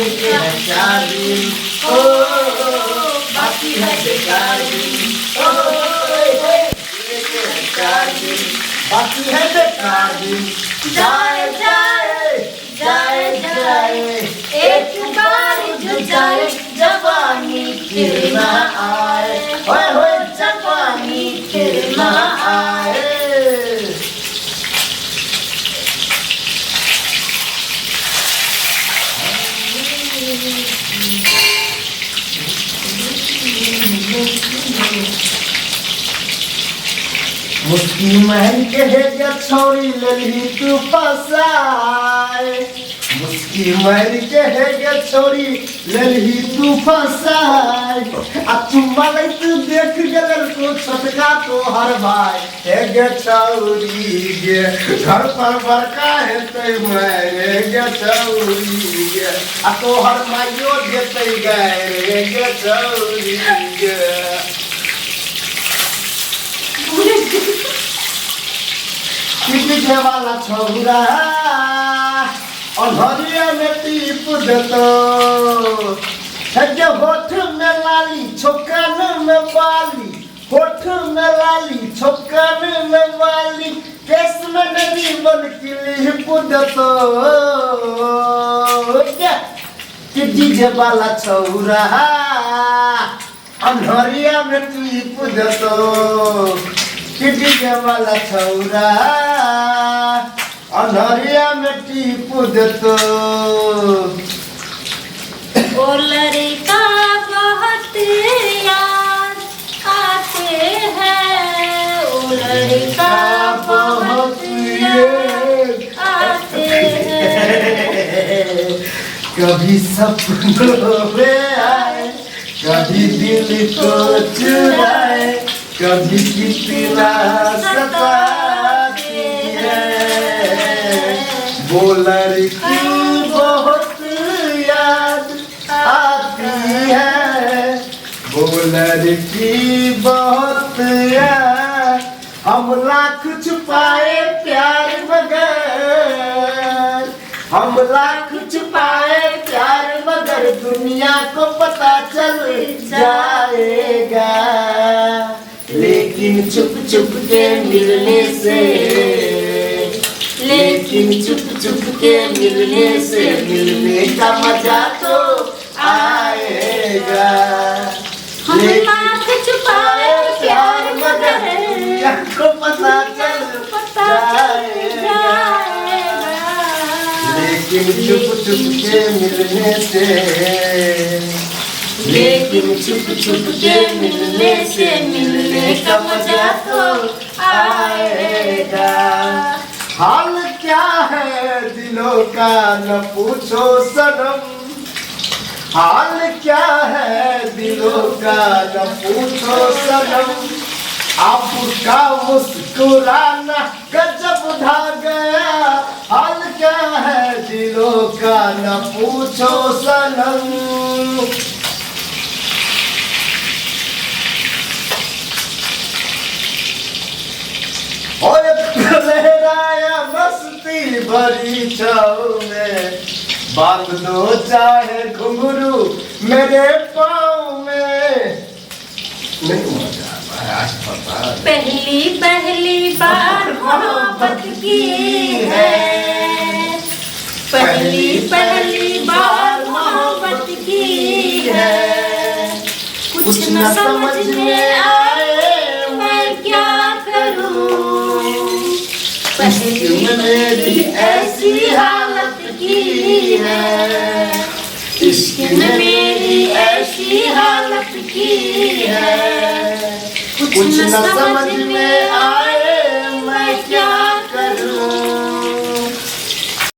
के है 4 दिन, ओ बाकी है बेकार दिन, ओ जीने के है 4 दिन, बाकी है बेकार दिन। जाए जाए जाए जाए एक बार जो जाए, जवानी फिर ना आए, ओए होए जवानी फिर ना आए। मुस्की महल के है छोरी ललही तू फसाए, मुस्की महल के है छोरी ललही तू फसाए। चुम्मा लई तू देख गलर को छटका तो हर भाई है गे छौरी गे, घर पर बड़का है ते मैं गे छौरी गे, तो हर माइयो देते गए गे छौरी गे। पीछे वाला छौरा अनहरिया में टीप देतो, होठ में लाली छोकन में बाली, होठ में लाली छोकन में बाली, केस में नदी बन की लिप देतो। डीजे वाला छौरा अनहरिया में टीप देतो, डीजे वाला छौरा अनहरिया में टीप देतो। ओ लड़का बहुत याद आते हैं, ओ लड़का बहुत याद आते हैं। कभी सपनों में आए, कभी दिल को चुराए, कभी कितना सताती है। वो लड़की बहुत याद आती है, वो लड़की बहुत याद। हम लाख छुपाए प्यार मगर, हम लाख छुपाए प्यार मगर दुनिया को पता चल जाएगा। लेकिन चुप चुप के मिलने से, लेकिन चुप चुप के मिलने से मिलने का मजा तो आएगा। हम लाख छुपाए प्यार मगर दुनिया को पता चल जाएगा। लेकिन चुप चुप के मिलने से, लेकिन चुप चुप के मिलने से मिलने का मजा तो आएगा। हाल क्या है दिलों का न पूछो सनम, हाल क्या है दिलों का न पूछो सनम। आपका मुस्कुराना गजब ढा गया, हाल क्या है दिलों का न पूछो सनम। लहराया मस्ती भरी छाव में, बांध दो चाहे घुंघरू मेरे पाँव में। नहीं मजा आज पता पहली पहली बार मोहब्बत की है, पहली पहली बार मोहब्बत की है। कुछ न समझ में आए मैं क्या करूं, पहली मेरी ऐसी हालत की है, इश्क ने मेरी ऐसी हालत की है। कुछ न समझ में आए